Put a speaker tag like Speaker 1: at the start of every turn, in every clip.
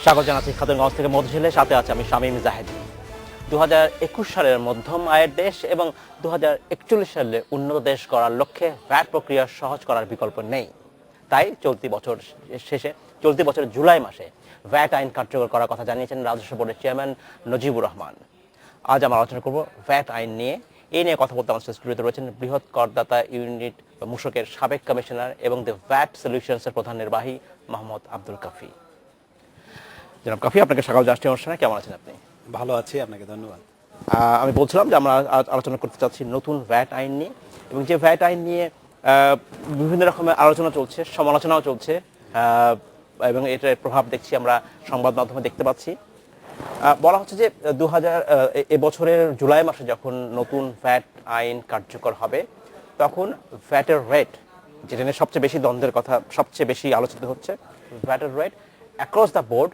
Speaker 1: স্বাগত জানাচ্ছি খাতুনগঞ্জ থেকে মধুঝিলে, সাথে আছে আমি শামীম জাহেদ। 2021 সালের মধ্যম আয়ের দেশ এবং 2041 সালে উন্নত দেশ করার লক্ষ্যে ভ্যাট প্রক্রিয়া সহজ করার বিকল্প নেই। তাই চলতি বছরের জুলাই মাসে ভ্যাট আইন কার্যকর করার কথা জানিয়েছেন রাজস্ব বোর্ডের চেয়ারম্যান নজিবুর রহমান। আজ আমরা আলোচনা করব ভ্যাট আইন নিয়ে। এই নিয়ে কথা বলতে আমাদের স্টুডিওতে রয়েছেন বৃহৎ করদাতা ইউনিট মূসকের সাবেক কমিশনার এবং দ্য ভ্যাট সলিউশনসের প্রধান নির্বাহী মোহাম্মদ আব্দুল কাফি। জনাব কাফি, আপনাকে স্বাগত জানাচ্ছি অনুষ্ঠানে। কেমন আছেন আপনি?
Speaker 2: ভালো আছি, আপনাকে ধন্যবাদ।
Speaker 1: আমি বলছিলাম যে আমরা আলোচনা করতে চাচ্ছি নতুন ভ্যাট আইন নিয়ে, এবং যে ভ্যাট আইন নিয়ে বিভিন্ন রকমের আলোচনা চলছে, সমালোচনাও চলছে, এবং এটার প্রভাব দেখছি আমরা সংবাদ মাধ্যমে দেখতে পাচ্ছি। বলা হচ্ছে যে এবছরের জুলাই মাসে যখন নতুন ভ্যাট আইন কার্যকর হবে, তখন ভ্যাটের রেট, যেটা নিয়ে সবচেয়ে বেশি দ্বন্দ্বের কথা, সবচেয়ে বেশি আলোচিত হচ্ছে, ভ্যাটের rate across the board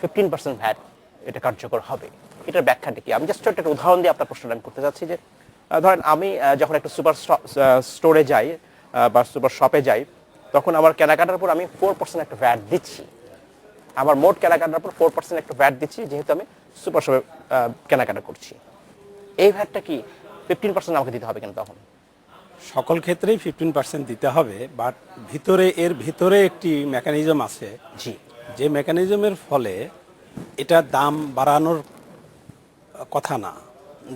Speaker 1: 15% VAT এটা কার্যকর হবে। এটার ব্যাখ্যাটা কি? আমি জাস্ট একটা উদাহরণ দিয়ে আপনার প্রশ্নটা আমি করতে চাচ্ছি যে, ধরেন আমি যখন একটা সুপার স্টোরে যাই বা সুপার শপে যাই, তখন আমার কেনাকাটার উপর আমি 4% একটা ভ্যাট দিচ্ছি। আমার মোট কেনাকাটার উপর 4% একটা ভ্যাট দিচ্ছি, যেহেতু আমি সুপার শপে কেনাকাটা করছি। এই ভ্যাটটা কি 15% আমাকে দিতে হবে কেন তখন?
Speaker 2: সকল ক্ষেত্রেই 15% দিতে হবে, বাট এর ভিতরে একটি মেকানিজম আছে,
Speaker 1: জি,
Speaker 2: যে মেকানিজমের ফলে এটা দাম বাড়ানোর কথা না।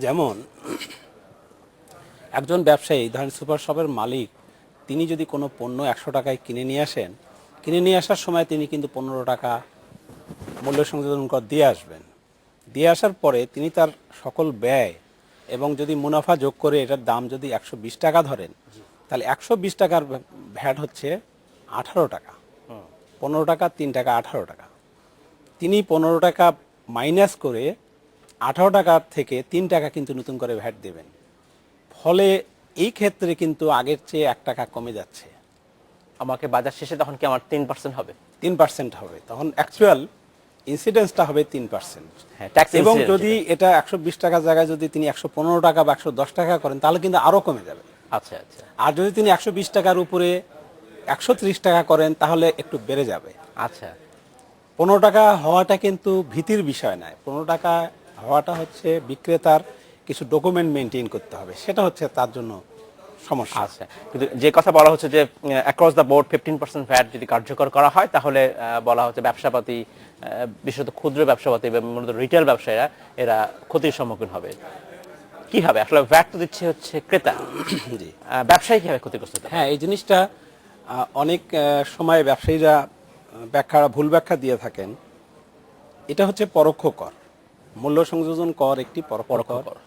Speaker 2: যেমন একজন ব্যবসায়ী, ধরেন সুপার শপের মালিক, তিনি যদি কোনো পণ্য 100 টাকায় কিনে নিয়ে আসার সময় তিনি কিন্তু 15 টাকা মূল্য সংযোজন কর দিয়ে আসবেন। দিয়ে আসার পরে তিনি তার সকল ব্যয় এবং যদি মুনাফা যোগ করে এটার দাম যদি 120 টাকা ধরেন, তাহলে 120 টাকার ভ্যাট হচ্ছে 18 টাকা। 15 টাকা, 3 টাকা, 18 টাকা। তিনি 15 টাকা মাইনাস করে 18 টাকার থেকে 3 টাকা কিন্তু নতুন করে ভ্যাট দেবেন। ফলে এই ক্ষেত্রে কিন্তু আগের চেয়ে 1 টাকা কমে যাচ্ছে।
Speaker 1: আমাকে বাজার শেষে তখন কি আমার 3% হবে?
Speaker 2: 3% হবে, তখন অ্যাকচুয়াল ইনসিডেন্সটা হবে 3%।
Speaker 1: হ্যাঁ, ট্যাক্স
Speaker 2: এবং
Speaker 1: ইনসিডেন্স
Speaker 2: যদি এটা 120 টাকার জায়গায় যদি তিনি 115 টাকা বা 110 টাকা করেন, তাহলে কিন্তু আরও কমে যাবে।
Speaker 1: আচ্ছা আচ্ছা
Speaker 2: আর যদি তিনি 120 টাকার উপরে 130 টাকা করেন, তাহলে একটু বেড়ে যাবে।
Speaker 1: আচ্ছা
Speaker 2: 15 টাকা হওয়াটা কিন্তু ভীতির বিষয় নয়। 15 টাকা হওয়াটা হচ্ছে বিক্রেতার কিছু ডকুমেন্ট মেনটেন করতে হবে, সেটা হচ্ছে তার জন্য সমস্যা।
Speaker 1: আচ্ছা, কিন্তু যে কথা বলা হচ্ছে যে অ্যাক্রস দ্য বোর্ড 15% ভ্যাট যদি কার্যকর করা হয়, তাহলে বলা হচ্ছে ব্যবসাপাতি, বিশেষত ক্ষুদ্র ব্যবসাপাতি এবং মূলত রিটেল ব্যবসায়ীরা এরা ক্ষতির সম্মুখীন হবে। কি হবে আসলে? ভ্যাট তো দিচ্ছে হচ্ছে ক্রেতা,
Speaker 2: জি,
Speaker 1: ব্যবসায়ী কিভাবে ক্ষতিগ্রস্ত হবে?
Speaker 2: হ্যাঁ, এই জিনিসটা অনেক সময় ব্যবসায়ীরা ভুল ব্যাখ্যা দিয়ে থাকেন। এটা হচ্ছে পরোক্ষ কর, মূল্য সংযোজন কর একটি পরোক্ষ কর।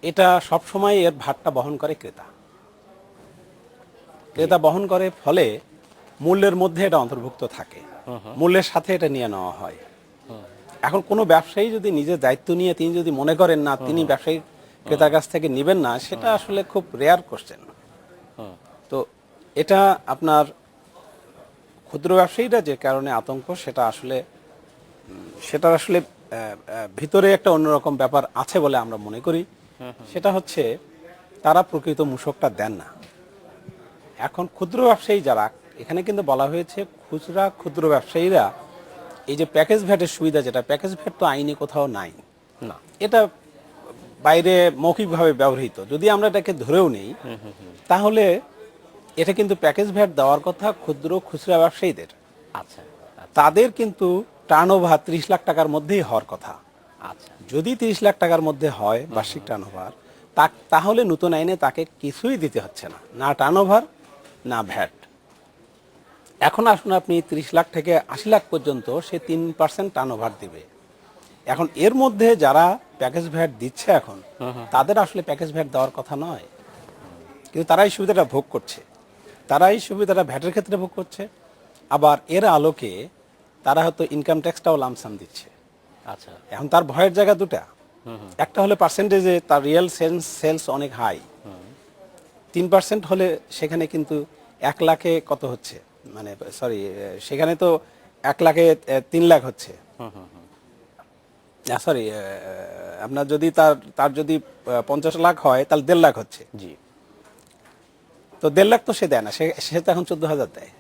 Speaker 2: এটা সব সময় এর ভারটা বহন করে ক্রেতা বহন করে, ফলে মূল্যের মধ্যে এটা অন্তর্ভুক্ত থাকে, মূল্যের সাথে এটা নিয়ে নেওয়া হয়। এখন কোনো ব্যবসায়ী যদি নিজের দায়িত্ব নিয়ে তিনি যদি মনে করেন না তিনি ব্যবসায়ী ক্রেতার কাছ থেকে নেবেন না, সেটা আসলে খুব রেয়ার কোশ্চেন। তো এটা আপনার ক্ষুদ্র ব্যবসায়ীরা যে কারণে আতঙ্ক, সেটার আসলে ভিতরে একটা অন্যরকম ব্যাপার আছে বলে আমরা মনে করি। সেটা হচ্ছে তারা প্রকৃত মূসকটা দেন না। এখন ক্ষুদ্র ব্যবসায়ী যারা, এখানে কিন্তু বলা হয়েছে খুচরা ক্ষুদ্র ব্যবসায়ীরা এই যে প্যাকেজ ভ্যাটের সুবিধা, যেটা প্যাকেজ ভ্যাট তো আইনে কোথাও নাই
Speaker 1: না,
Speaker 2: এটা বাইরে মৌখিকভাবে ব্যবহৃত। যদি আমরা এটাকে ধরেও নেই, তাহলে এটা কিন্তু প্যাকেজ ভ্যাট দেওয়ার কথা ক্ষুদ্র খুচরা ব্যবসায়ীদের।
Speaker 1: আচ্ছা
Speaker 2: তাদের কিন্তু টার্নওভার 30 লাখ টাকার মধ্যেই হওয়ার কথা।
Speaker 1: আচ্ছা
Speaker 2: যদি 30 লাখ টাকার মধ্যে হয় বার্ষিক টার্নওভার, তাহলে নতুন আইনে তাকে কিছুই দিতে হচ্ছে না, না টার্নওভার না ভ্যাট। এখন আসুন, আপনি 30 লাখ থেকে 80 লাখ পর্যন্ত সে 3% টার্নওভার দিবে। এখন এর মধ্যে যারা প্যাকেজ ভ্যাট দিচ্ছে এখন, তাদের আসলে প্যাকেজ ভ্যাট দেওয়ার কথা নয়, কিন্তু তারা এই সুবিধাটা ভোগ করছে। তারা এই সুবিধাটা ভ্যাটের ক্ষেত্রে ভোগ করছে, আবার এর আলোকে তারা হয়তো ইনকাম ট্যাক্সটাও লামসাম দিচ্ছে।
Speaker 1: আচ্ছা,
Speaker 2: এখন তার ভয়ের জায়গা দুটা। একটা হলে পার্সেন্টেজে তার রিয়েল সেলস অনেক হাই, 3% হলে সেখানে কিন্তু 1 লাখে কত হচ্ছে, মানে সরি, সেখানে তো 1 লাখে 3 লাখ হচ্ছে। সরি, আপনার যদি তার যদি 50 লাখ হয়, তাহলে 1.5 লাখ হচ্ছে।
Speaker 1: জি,
Speaker 2: তো 1.5 লাখ তো সে দেয় না, সে তো এখন 14,000 দেয়।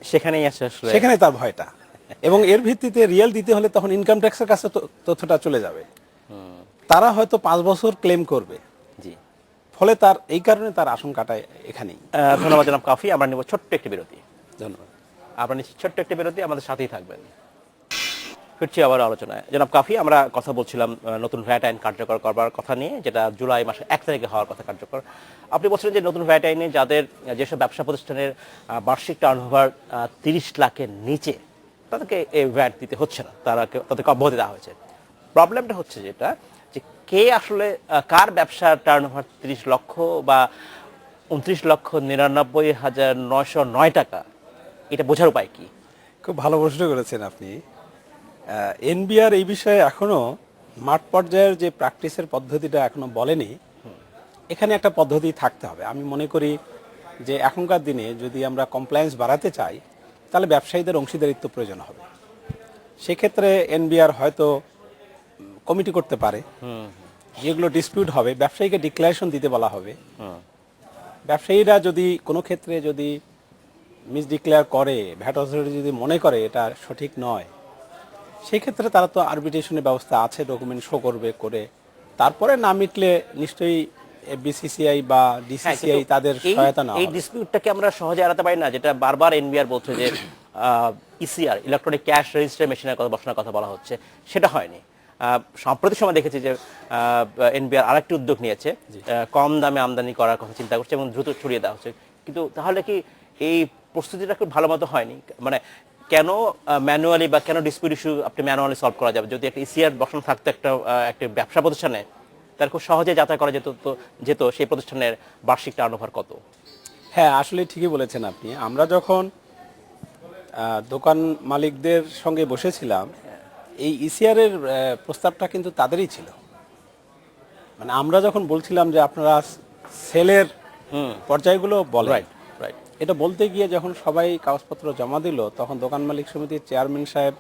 Speaker 1: সেখানেই আছে আসলে,
Speaker 2: সেখানে তার ভয়টা। এবং এর ভিত্তিতে রিয়েল দিতে হলে তখন ইনকাম ট্যাক্সের কাছে তথ্যটা চলে যাবে। তারা হয়তো 5 বছর ক্লেম করবে,
Speaker 1: জি।
Speaker 2: ফলে তার এই কারণে তার আশঙ্কাটা এখানেই।
Speaker 1: ধন্যবাদ জনাব কাফি। আমরা নেব ছোট্ট একটি বিরতি।
Speaker 2: ধন্যবাদ।
Speaker 1: আপনার ছোট্ট একটি বিরতি, আমাদের সাথেই থাকবেন। ফিরছি আবার আলোচনায়। জনাব কাফি, আমরা কথা বলছিলাম নতুন ভ্যাট আইন কার্যকর করবার কথা নিয়ে, যেটা জুলাই মাসের 1 তারিখে হওয়ার কথা কার্যকর। আপনি বলছিলেন যে নতুন ভ্যাট আইনে যাদের যেসব ব্যবসা প্রতিষ্ঠানের বার্ষিক টার্নওভার 30 লাখের নিচে, তাদেরকে এই ভ্যাট দিতে হচ্ছে না, তাদেরকে অব্যাহতি দেওয়া হয়েছে। প্রবলেমটা হচ্ছে যেটা, যে কে আসলে কার ব্যবসার টার্নওভার 30 লক্ষ বা 29,99,909 টাকা, এটা বোঝার উপায় কি?
Speaker 2: খুব ভালো প্রশ্ন করেছেন আপনি। এনবিআর এই বিষয়ে এখনো মাঠ পর্যায়ের যে প্র্যাকটিসের পদ্ধতিটা এখনো বলেনি। এখানে একটা পদ্ধতি থাকতে হবে। আমি মনে করি যে এখনকার দিনে যদি আমরা কমপ্লায়েন্স বাড়াতে চাই, তাহলে ব্যবসায়ীদের অংশীদারিত্ব প্রয়োজন হবে। সেক্ষেত্রে এনবিআর হয়তো কমিটি করতে পারে, যেগুলো ডিসপিউট হবে ব্যবসায়ীকে ডিক্লারেশন দিতে বলা হবে। ব্যবসায়ীরা যদি কোনো ক্ষেত্রে যদি মিসডিক্লেয়ার করে, ভ্যাট অথরিটি যদি মনে করে এটা সঠিক নয়, সেই ক্ষেত্রে তারা তো আরবিট্রেশনের ব্যবস্থা আছে, ডকুমেন্ট শো করবে, করে তারপরে না মিটলে নিশ্চয়ই বিসিসিআই বা ডিসিসিআই তাদের সহায়তা না।
Speaker 1: এই ডিসপিউটটাকে আমরা সহজে এড়াতে পারি না, যেটা বারবার এনবিআর বলছে যে ইসিআর, ইলেকট্রনিক ক্যাশ রেজিস্টার মেশিনের কথা বসানোর কথা বলা হচ্ছে, সেটা হয়নি। সাম্প্রতিক সময় দেখেছি যে এনবিআর আরেকটি উদ্যোগ নিয়েছে, কম দামে আমদানি করার কথা চিন্তা করছে এবং দ্রুত ছড়িয়ে দেওয়া হচ্ছে। কিন্তু তাহলে কি এই প্রস্তুতিটা খুব ভালো মতো হয়নি? মানে কেন ম্যানুয়ালি বা কেন ডিসপিউট ইস্যু আপনি ম্যানুয়ালি সলভ করা যাবে? যদি একটা ইসিআর বসানো থাকতো একটা ব্যবসা প্রতিষ্ঠানে, তার খুব সহজে যাচাই করা যেত সেই প্রতিষ্ঠানের বার্ষিক টার্নওভার কত।
Speaker 2: হ্যাঁ, আসলে ঠিকই বলেছেন আপনি। আমরা যখন দোকান মালিকদের সঙ্গে বসেছিলাম, এই ইসিআর এর প্রস্তাবটা কিন্তু তাদেরই ছিল। মানে আমরা যখন বলছিলাম যে আপনারা সেলের পর্যায়গুলো বলেন,
Speaker 1: রাইট।
Speaker 2: এটা বলতে গিয়ে যখন সবাই কাগজপত্র জমা দিল, তখন দোকান মালিক সমিতির চেয়ারম্যান সাহেব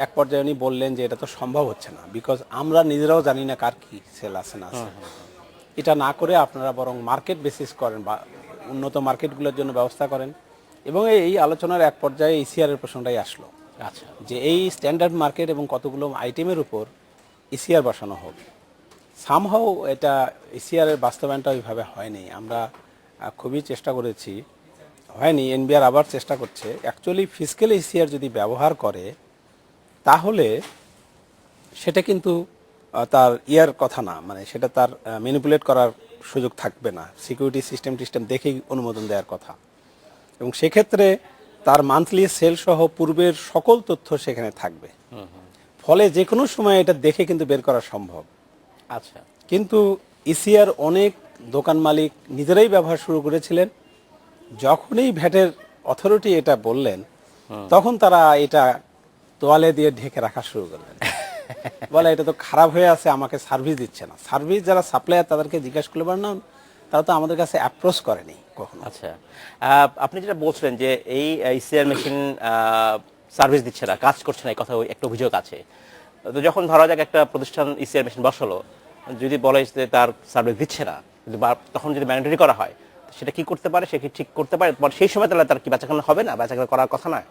Speaker 2: এক পর্যায়ে উনি বললেন যে এটা তো সম্ভব হচ্ছে না, বিকজ আমরা নিজেরাও জানি না কার কি সেল আছে না আছে। এটা না করে আপনারা বরং মার্কেট বেসিস করেন বা উন্নত মার্কেটগুলোর জন্য ব্যবস্থা করেন। এবং এই আলোচনার এক পর্যায়ে ইসিআর এর প্রশ্নটাই আসলো,
Speaker 1: আচ্ছা,
Speaker 2: যে এই স্ট্যান্ডার্ড মার্কেট এবং কতগুলো আইটেমের উপর ইসিআর বসানো হোক। সামহাও এটা ইসিআর এর বাস্তবায়নটা ওইভাবে হয়নি। আমরা খুবই চেষ্টা করেছি, হয়নি। এনবিআর আবার চেষ্টা করছে। অ্যাকচুয়ালি ফিসক্যাল ইসিআর যদি ব্যবহার করে, তাহলে সেটা কিন্তু তার ইয়ার কথা না, মানে সেটা তার ম্যানিপুলেট করার সুযোগ থাকবে না। সিকিউরিটি সিস্টেম দেখেই অনুমোদন দেওয়ার কথা, এবং সেক্ষেত্রে তার মান্থলি সেল সহ পূর্বের সকল তথ্য সেখানে থাকবে। ফলে যে কোনো সময় এটা দেখে কিন্তু বের করা সম্ভব।
Speaker 1: আচ্ছা।
Speaker 2: কিন্তু ইসিআর অনেক দোকান মালিক নিজেরাই ব্যবহার শুরু করেছিলেন। যখনই ভ্যাটের অথরিটি এটা বললেন, তখন তারা এটা তোয়ালে দিয়ে ঢেকে রাখা শুরু করলেন। বলে এটা তো খারাপ হয়ে আছে, আমাকে সার্ভিস দিচ্ছে না। সার্ভিস যারা সাপ্লায়ার তাদেরকে জিজ্ঞাসা করলে না, তারা তো আমাদের কাছে অ্যাপ্রোচ করেনি কখনো।
Speaker 1: আচ্ছা, আপনি যেটা বলছিলেন যে এই ইসিআর মেশিন সার্ভিস দিচ্ছে না, কাজ করছে না, এই কথা একটা অভিযোগ আছে। তো যখন ধরা যাক একটা প্রতিষ্ঠান ইসিআর মেশিন বসালো, যদি বলে যে তার সার্ভিস দিচ্ছে না, তখন যদি ম্যান্ডেটরি করা হয়, সেটা কি করতে পারে? সে কি ঠিক করতে পারে? সেই সময় তাহলে তার কি বেচাকেনা হবে না? বেচাকেনা করার কথা নয়।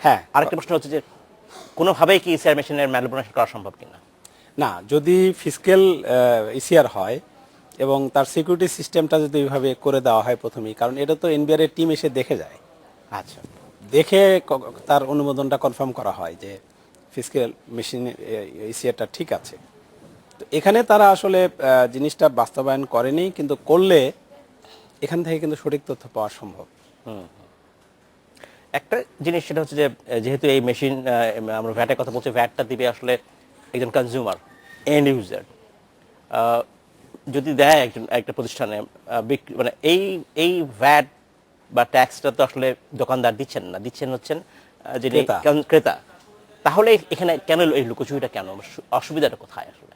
Speaker 2: হ্যাঁ,
Speaker 1: আরেকটা প্রশ্ন হচ্ছে যে কোনোভাবেই কি ইসিআর মেশিনের ম্যানিপুলেশন করা সম্ভব কিনা?
Speaker 2: না, যদি ফিসক্যাল ইসিআর হয় এবং তার সিকিউরিটি সিস্টেমটা যদি এইভাবে করে দেওয়া হয় প্রথমেই, কারণ এটা তো এনবিআর এর টিম এসে দেখে যায়।
Speaker 1: আচ্ছা,
Speaker 2: দেখে তার অনুমোদনটা কনফার্ম করা হয় যে ফিসক্যাল মেশিন ইসিআরটা ঠিক আছে। তো এখানে তারা আসলে জিনিসটা বাস্তবায়ন করেনি, কিন্তু করলে এখান থেকে কিন্তু সঠিক তথ্য পাওয়া সম্ভব।
Speaker 1: একটা জিনিস সেটা হচ্ছে যে যেহেতু এই মেশিন, আমরা ভ্যাটের কথা বলছি, ভ্যাটটা দিবে আসলে একজন কনজিউমার, এন্ড ইউজার। যদি দেয় একটা প্রতিষ্ঠানে মানে এই ভ্যাট বা ট্যাক্সটা তো আসলে দোকানদার দিচ্ছেন না, দিচ্ছেন যিনি ক্রেতা। তাহলে এখানে কেন এই লুকোচুরিটা, কেন অসুবিধাটা কোথায় আসলে?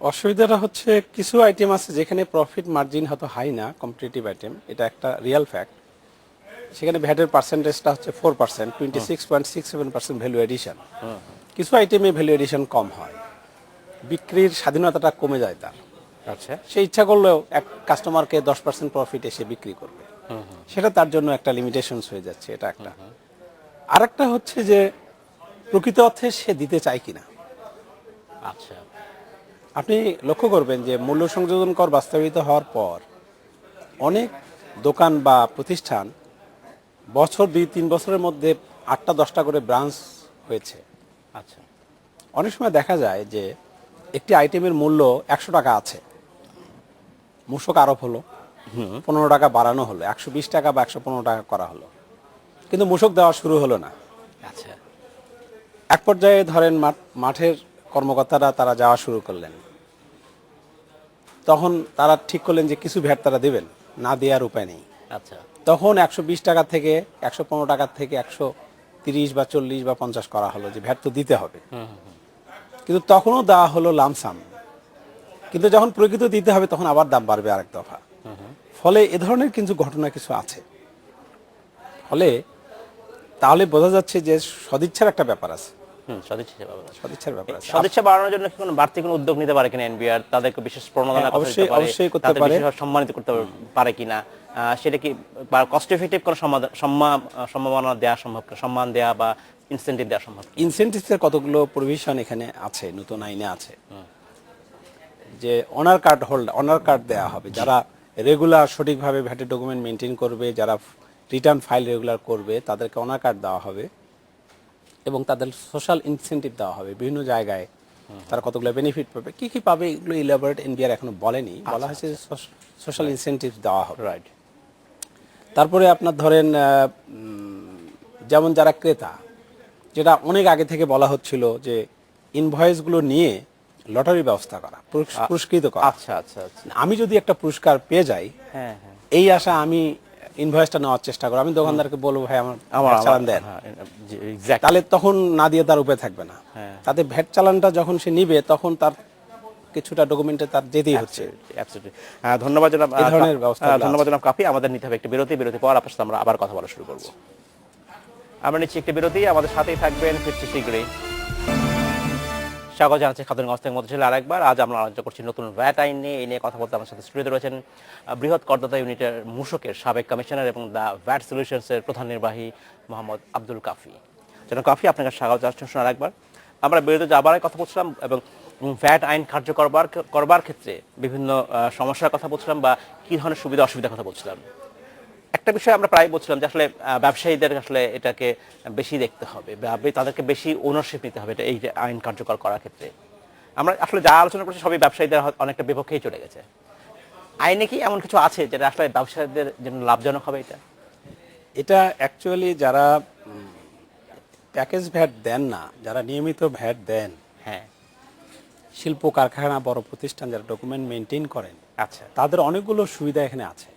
Speaker 2: অসুবিধাটা হচ্ছে কিছু আইটেম আছে যেখানে প্রফিট মার্জিন হয়তো হাই না, কম্পিটিটিভ আইটেম, এটা একটা রিয়েল ফ্যাক্ট। সেখানে ভ্যাটের পার্সেন্টেজটা হচ্ছে 4%, 26.67% ভ্যালু এডিশন। কিছু আইটেমে ভ্যালু এডিশন কম হয়, বিক্রির স্বাধীনতাটা কমে যায় তার।
Speaker 1: আচ্ছা,
Speaker 2: সে ইচ্ছা করলেও এক কাস্টমারকে 10% প্রফিট এসে বিক্রি করবে, সেটা তার জন্য একটা লিমিটেশনস হয়ে যাচ্ছে। এটা একটা। আরেকটা হচ্ছে যে প্রকৃত অর্থে সে দিতে চায় কিনা।
Speaker 1: আচ্ছা।
Speaker 2: আপনি লক্ষ্য করবেন যে মূল্য সংযোজন কর বাস্তবায়িত হওয়ার পর অনেক দোকান বা প্রতিষ্ঠান বছর 2-3 বছরের মধ্যে 8টা-10টা করে ব্রাঞ্চ হয়েছে।
Speaker 1: আচ্ছা।
Speaker 2: অনেক সময় দেখা যায় যে একটি আইটেমের মূল্য 100 টাকা আছে, মূসক আরোপ হলো, 15 টাকা বাড়ানো হলো, 120 টাকা বা 115 টাকা করা হলো, কিন্তু মূসক দেওয়া শুরু হলো না।
Speaker 1: আচ্ছা।
Speaker 2: এক পর্যায়ে ধরেন মাঠের কর্মকর্তারা তারা যাওয়া শুরু করলেন, তখন তারা ঠিক করলেন যে কিছু ভ্যাট তারা দেবেন, না দেওয়ার উপায় নেই।
Speaker 1: আচ্ছা।
Speaker 2: তখন 120 টাকা থেকে 115 টাকা থেকে 130 বা 40 বা 50 করা হলো, যে ভ্যাট তো দিতে হবে। কিন্তু তখনও দেওয়া হলো লামসাম, কিন্তু যখন প্রকৃত দিতে হবে তখন আবার দাম বাড়বে আরেক দফা। ফলে এ ধরনের কিন্তু ঘটনা কিছু আছে। ফলে তাহলে বোঝা যাচ্ছে যে সদিচ্ছার একটা ব্যাপার আছে, সদিচ্ছার ব্যাপার আছে।
Speaker 1: সদিচ্ছা বাড়ানোর জন্য কি কোনো বাড়তি কোনো উদ্যোগ নিতে পারে কিনা এনবিআর, তাদেরকে বিশেষ প্রণোদনা
Speaker 2: অবশ্যই করতে পারে,
Speaker 1: সম্মানিত করতে পারে কিনা, সেটা কি কস্ট এফেক্টিভ কোনো সম্ভাবনা দেওয়া সম্ভব, সম্মান দেওয়া বা ইনসেন্টিভ দেওয়া সম্ভব?
Speaker 2: ইনসেন্টিভের কতগুলো প্রভিশন এখানে আছে, নতুন আইনে আছে, যে অনার কার্ড দেওয়া হবে যারা রেগুলার সঠিকভাবে ভ্যাটের ডকুমেন্ট মেনটেন করবে, যারা রিটার্ন ফাইল রেগুলার করবে, তাদেরকে অনার কার্ড দেওয়া হবে এবং তাদের সোশ্যাল ইনসেন্টিভ দেওয়া হবে বিভিন্ন জায়গায়। তারা কতগুলো বেনিফিট পাবে, কি কি পাবে, এগুলো ইলাবোরেট এনবিআর এখনো বলেনি, বলা হয়েছে সোশ্যাল ইনসেন্টিভ দেওয়া হবে।
Speaker 1: রাইট।
Speaker 2: তারপরে আপনার ধরেন যেমন যারা ক্রেতা, যেটা অনেক আগে থেকে বলা হচ্ছিল যে ইনভয়েসগুলো নিয়ে লটারির ব্যবস্থা করা, পুরস্কৃত করা।
Speaker 1: আচ্ছা আচ্ছা আচ্ছা।
Speaker 2: আমি যদি একটা পুরস্কার পেয়ে যাই,
Speaker 1: হ্যাঁ হ্যাঁ,
Speaker 2: এই আশা আমি ইনভয়েসটা নেওয়ার চেষ্টা করব, আমি দোকানদারকে বলবো ভাই আমার চালান দেন, তাহলে তখন না দিয়ে তার উপায় থাকবে না। তাতে ভ্যাট চালানটা যখন সে নিবে তখন তার কিছুটা ডকুমেন্টে তার যেতেই হচ্ছে।
Speaker 1: ধন্যবাদ জনাব,
Speaker 2: এই ধরনের ব্যবস্থা।
Speaker 1: ধন্যবাদ জনাব কাফি। আমাদের নিতে হবে একটা বিরতি পর আপনার সাথে আমরা আবার কথা বলা শুরু করব। আমরা নিচ্ছি একটি বিরতি, আমাদের সাথেই থাকবেন, ফিরছি শীঘ্রই। স্বাগত জানাচ্ছি খাতুনগঞ্জ থেকে মতিঝিল আরেকবার। আজ আমরা আলোচনা করছি নতুন ভ্যাট আইন নিয়ে। এই নিয়ে কথা বলতে আমার সাথে স্টুডিওতে রয়েছেন বৃহৎ করদাতা ইউনিটের মূসকের সাবেক কমিশনার এবং দ্য ভ্যাট সলিউশনসের প্রধান নির্বাহী মোহাম্মদ আব্দুল কাফি। জনাব কাফি, আপনাকে স্বাগত জানাচ্ছি আরেকবার। আমরা বিরতিতে যাবার কথা বলছিলাম এবং ভ্যাট আইন কার্যকর করবার ক্ষেত্রে বিভিন্ন সমস্যার কথা বলছিলাম বা কী ধরনের সুবিধা অসুবিধার কথা বলছিলাম। একটা বিষয় আমরা প্রায় বলছিলাম যে আসলে ব্যবসায়ীদের আসলে এটাকে বেশি দেখতে হবে, তাদেরকে বেশি ওনারশিপ নিতে হবে এই যে আইন কার্যকর করার ক্ষেত্রে। আমরা আসলে যা আলোচনা করছি সবই ব্যবসায়ীদের অনেকটা বিপক্ষেই চলে গেছে। আইনে কি এমন কিছু আছে যেটা আসলে ব্যবসায়ীদের জন্য লাভজনক হবে?
Speaker 2: এটা অ্যাকচুয়ালি যারা প্যাকেজ ভ্যাট দেন না, যারা নিয়মিত ভ্যাট দেন,
Speaker 1: হ্যাঁ,
Speaker 2: শিল্প কারখানা, বড় প্রতিষ্ঠান যারা ডকুমেন্ট মেনটেন করেন,
Speaker 1: আচ্ছা,
Speaker 2: তাদের অনেকগুলো সুবিধা এখানে আছে।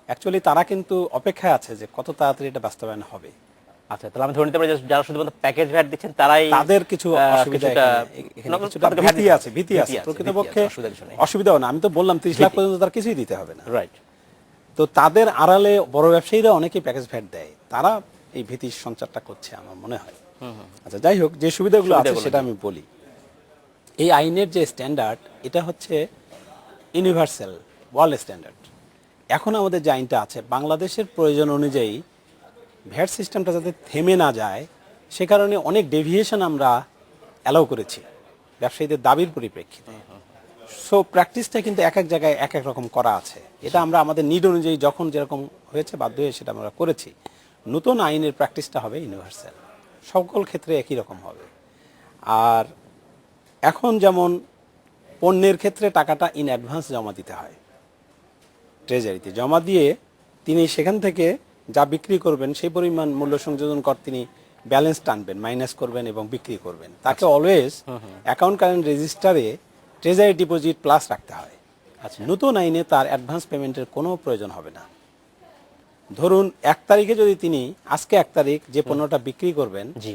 Speaker 2: অ্যাকচুয়ালি তারা কিন্তু অপেক্ষায় আছে যে কত তাড়াতাড়ি এটা বাস্তবায়ন হবে।
Speaker 1: আচ্ছা, তাহলে আমি ধরে নিতে পারি যারা শুধুমাত্র প্যাকেজ ভ্যাট দিচ্ছেন তারাই,
Speaker 2: তাদের কিছু অসুবিধা আছে, ভীতি আছে। প্রকৃতপক্ষে অসুবিধাও না, আমি তো বললাম 30 লাখ পর্যন্ত তার কিছুই দিতে হবে না।
Speaker 1: রাইট।
Speaker 2: তো তাদের আড়ালে বড় ব্যবসায়ীরা অনেকেই প্যাকেজ ভ্যাট দেয়, তারা এই ভীতির সঞ্চারটা করছে আমার মনে হয়। আচ্ছা, যাই হোক, যে সুবিধাগুলো আছে সেটা আমি বলি। এই আইনের যে স্ট্যান্ডার্ড, এটা হচ্ছে ইউনিভার্সাল ওয়ার্ল্ড স্ট্যান্ডার্ড। এখন আমাদের যে আইনটা আছে, বাংলাদেশের প্রয়োজন অনুযায়ী ভ্যাট সিস্টেমটা যাতে থেমে না যায় সে কারণে অনেক ডেভিয়েশন আমরা অ্যালাউ করেছি ব্যবসায়ীদের দাবির পরিপ্রেক্ষিতে। সো প্র্যাকটিসটা কিন্তু এক এক জায়গায় এক এক রকম করা আছে। এটা আমরা আমাদের নিড অনুযায়ী যখন যেরকম হয়েছে বাধ্য হয়ে সেটা আমরা করেছি। নতুন আইনের প্র্যাকটিসটা হবে ইউনিভার্সাল, সকল ক্ষেত্রে একই রকম হবে। আর এখন যেমন পণ্যের ক্ষেত্রে টাকাটা ইন অ্যাডভান্স জমা দিতে হয়, ট্রেজারিতে জমা দিয়ে তিনি সেখান থেকে যা বিক্রি করবেন সেই পরিমাণ মূল্য সংযোজন কর তিনি ব্যালেন্স টানবেন, মাইনাস করবেন এবং বিক্রি করবেন। তাকে অলওয়েজ অ্যাকাউন্ট কারেন্ট রেজিস্টারে ট্রেজারি ডিপোজিট প্লাস রাখতে হয়। আচ্ছা, নতুন আইনে তার অ্যাডভান্স পেমেন্টের কোনো প্রয়োজন হবে না। ধরুন 1 তারিখে যদি তিনি, আজকে 1 তারিখ যে পণ্যটা বিক্রি করবেন, জি,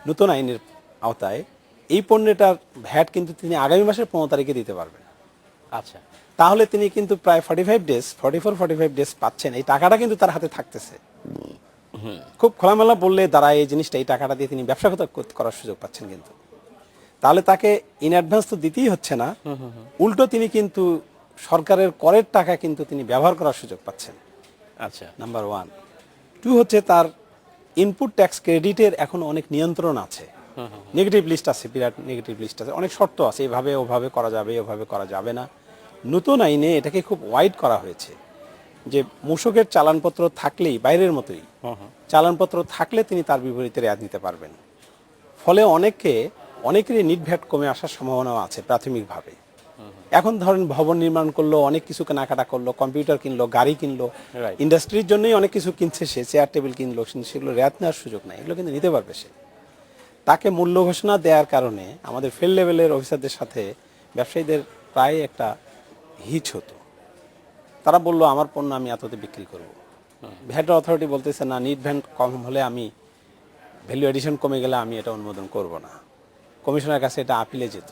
Speaker 2: নতুন আইনের আওতায় এই পণ্যটার ভ্যাট কিন্তু তিনি আগামী মাসের 15 তারিখে দিতে পারবেন। আচ্ছা, তাহলে তিনি কিন্তু প্রায় 44-45 ডেজ পাচ্ছেন। এই টাকাটা কিন্তু তার হাতে থাকতেছে। খুব খোলামেলা বললে দাঁড়ায় এই জিনিসটা, এই টাকাটা দিয়ে তিনি ব্যবসা করার সুযোগ পাচ্ছেন। কিন্তু তাহলে তাকে ইন অ্যাডভান্স তো দিতেই হচ্ছে না, উল্টো তিনি কিন্তু সরকারের করের টাকা কিন্তু তিনি ব্যবহার করার সুযোগ পাচ্ছেন। আচ্ছা, নাম্বার 1। 2 হচ্ছে তার ইনপুট ট্যাক্স ক্রেডিটের এখন অনেক নিয়ন্ত্রণ আছে, নেগেটিভ লিস্ট আছে, বিরাট নেগেটিভ লিস্ট আছে, অনেক শর্ত আছে, এভাবে ওভাবে করা যাবে, ওভাবে করা যাবে না। নতুন আইনে এটাকে খুব ওয়াইড করা হয়েছে যে মূসকের চালানপত্র থাকলেই, বাইরের মতোই চালানপত্র থাকলে তিনি তার বিপরীতে রেয়াত নিতে পারবেন। ফলে অনেকেরই নিট ভ্যাট কমে আসার সম্ভাবনাও আছে প্রাথমিকভাবে। এখন ধরেন ভবন নির্মাণ করলো, অনেক কিছু কেনাকাটা করলো, কম্পিউটার কিনলো, গাড়ি কিনলো,
Speaker 1: Right.
Speaker 2: ইন্ডাস্ট্রির জন্যই অনেক কিছু কিনছে, সে চেয়ার টেবিল কিনলো, কিন্তু সেগুলো রেয়াত নেওয়ার সুযোগ নাই, এগুলো কিন্তু নিতে পারবে সে। তাকে মূল্য ঘোষণা দেওয়ার কারণে আমাদের ফিল্ড লেভেলের অফিসারদের সাথে ব্যবসায়ীদের প্রায় একটা হিচ হতো। তারা বললো আমার পণ্য আমি এততে বিক্রি করব। ভ্যাট অথরিটি বলতেছে না, নিট ভ্যাট কম হলে আমি, ভ্যালু এডিশন কমে গেলে আমি এটা অনুমোদন করব না। কমিশনার কাছে এটা আপিলে যেত।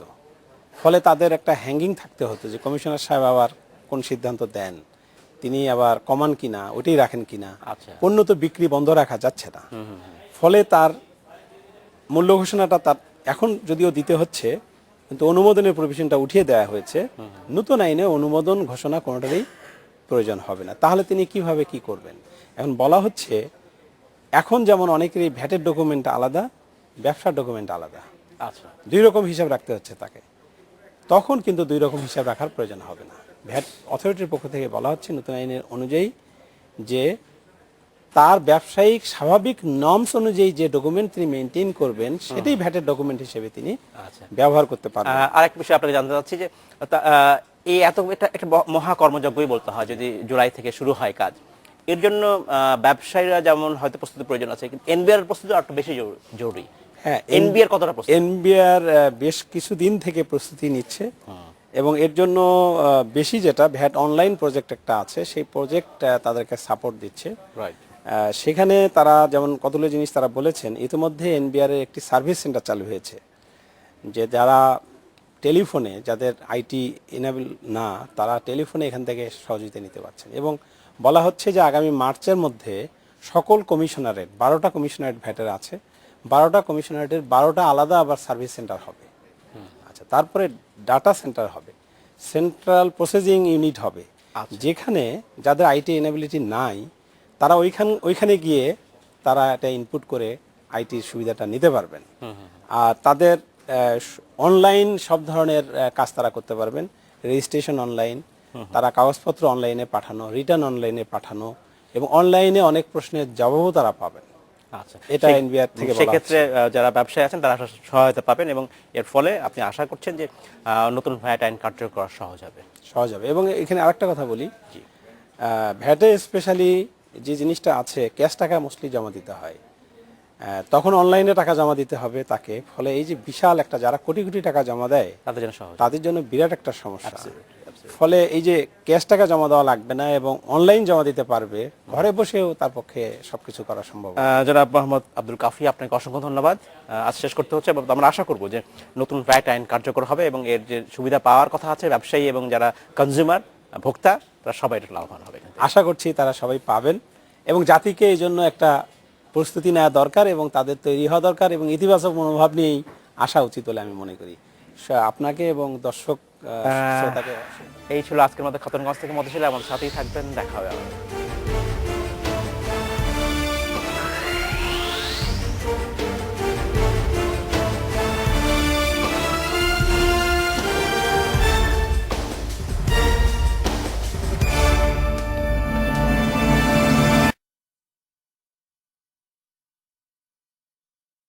Speaker 2: ফলে তাদের একটা হ্যাঙ্গিং থাকতে হতো যে কমিশনার সাহেব আবার কোন সিদ্ধান্ত দেন, তিনি আবার কমান কিনা, ওটাই রাখেন কিনা,
Speaker 1: আচ্ছা।
Speaker 2: পণ্য তো বিক্রি বন্ধ রাখা যাচ্ছে না। ফলে তার মূল্য ঘোষণাটা তার এখন যদিও দিতে হচ্ছে, কিন্তু অনুমোদনের প্রভিশনটা উঠিয়ে দেওয়া হয়েছে। নতুন আইনে অনুমোদন ঘোষণা কোনোটারই প্রয়োজন হবে না। তাহলে তিনি কিভাবে কি করবেন? এখন বলা হচ্ছে এখন যেমন অনেকেরই ভ্যাটের ডকুমেন্ট আলাদা, ব্যবসার ডকুমেন্ট আলাদা,
Speaker 1: আচ্ছা,
Speaker 2: দুই রকম হিসাব রাখতে হচ্ছে তাকে। তখন কিন্তু দুই রকম হিসাব রাখার প্রয়োজন হবে না। ভ্যাট অথরিটির পক্ষ থেকে বলা হচ্ছে নতুন আইনের অনুযায়ী যে তার ব্যবসায়িক স্বাভাবিক নর্মস অনুযায়ী যে ডকুমেন্ট তিনি মেনটেন করবেন, সেটাই ভ্যাটের ডকুমেন্ট হিসেবে তিনি
Speaker 1: আচ্ছা।
Speaker 2: ব্যবহার করতে পারবেন।
Speaker 1: আরেক বিষয় আপনাকে জানতে চাচ্ছি যে এই এটা একটা মহা কর্মযজ্ঞই বলতে হয় যদি জুলাই থেকে শুরু হয় কাজ। এর জন্য ব্যবসায়ীরা যেমন হয়তো প্রস্তুতি প্রয়োজন আছে, কিন্তু এনবিআর প্রস্তুতি আরো বেশি জরুরি।
Speaker 2: হ্যাঁ,
Speaker 1: এনবিআর কতটা প্রস্তুত?
Speaker 2: এনবিআর বেশ কিছুদিন থেকে প্রস্তুতি নিচ্ছে এবং এর জন্য বেশি যেটা ভ্যাট অনলাইন প্রজেক্ট একটা আছে, সেই প্রজেক্ট তাদেরকে সাপোর্ট দিচ্ছে।
Speaker 1: রাইট।
Speaker 2: সেখানে তারা যেমন কতগুলো জিনিস তারা বলেছেন। ইতিমধ্যে এনবিআর এর একটি সার্ভিস সেন্টার চালু হয়েছে, যে যারা টেলিফোনে, যাদের আইটি এনাবেল না, তারা টেলিফোনে এখান থেকে সহযোগিতা নিতে পারছেন। এবং বলা হচ্ছে যে আগামী মার্চের মধ্যে সকল কমিশনারেট, 12টা কমিশনারেট ভ্যাটের আছে, 12টা কমিশনারেটের 12টা আলাদা আবার সার্ভিস সেন্টার হবে। আচ্ছা, তারপরে ডাটা সেন্টার হবে, সেন্ট্রাল প্রসেসিং ইউনিট হবে, যেখানে যাদের আইটি এনাবিলিটি নাই তারা ওইখানে গিয়ে তারা এটা ইনপুট করে আইটির সুবিধাটা নিতে পারবেন। আর তাদের অনলাইন সব ধরনের কাজ তারা করতে পারবেন, রেজিস্ট্রেশন অনলাইন, তারা কাগজপত্র অনলাইনে পাঠানো, রিটার্ন অনলাইনে পাঠানো, এবং অনলাইনে অনেক প্রশ্নের জবাবও তারা পাবেন।
Speaker 1: আচ্ছা,
Speaker 2: এটা এনবিআর থেকে বলা
Speaker 1: সেক্ষেত্রে যারা ব্যবসায়ী আছেন তারা সহায়তা পাবেন এবং এর ফলে আপনি আশা করছেন যে নতুন ভ্যাট আইন কার্যকর করা সহজ হবে।
Speaker 2: সহজ হবে। এবং এখানে আরেকটা কথা বলি, ভ্যাটে স্পেশালি যে জিনিসটা আছে, ক্যাশ টাকা মোস্টলি জমা দিতে হয়, তখন অনলাইনে টাকা জমা দিতে হবে তাকে। ফলে এই যে বিশাল একটা, যারা কোটি কোটি টাকা জমা দেয়
Speaker 1: তাদের জন্য সহজ,
Speaker 2: তাদের জন্য বিরাট একটা সমস্যা। ফলে এই যে ক্যাশ টাকা জমা দেওয়া লাগবে না এবং অনলাইন জমা দিতে পারবে, ঘরে বসেও তার পক্ষে সবকিছু করা সম্ভব।
Speaker 1: জনাব মোহাম্মদ আব্দুল কাফি, আপনাকে অসংখ্য ধন্যবাদ। আজ শেষ করতে হচ্ছে, আমরা আশা করব যে নতুন ভ্যাট আইন কার্যকর হবে এবং এর যে সুবিধা পাওয়ার কথা আছে ব্যবসায়ী এবং যারা কনজিউমার, ভোক্তা, তারা সবাই এটা লাভবান হবে।
Speaker 2: আশা করছি তারা সবাই পাবেন এবং জাতিকে এই জন্য একটা প্রস্তুতি নেওয়া দরকার এবং তাদের তৈরি হওয়া দরকার এবং ইতিবাচক মনোভাব নিয়েই আসা উচিত বলে আমি মনে করি। আপনাকে এবং দর্শক শ্রোতাকে
Speaker 1: এই ছিল আজকের মতো খতনগঞ্জ থেকে মধ্যশীল, আমাদের সাথেই থাকবেন, দেখা হবে আবার।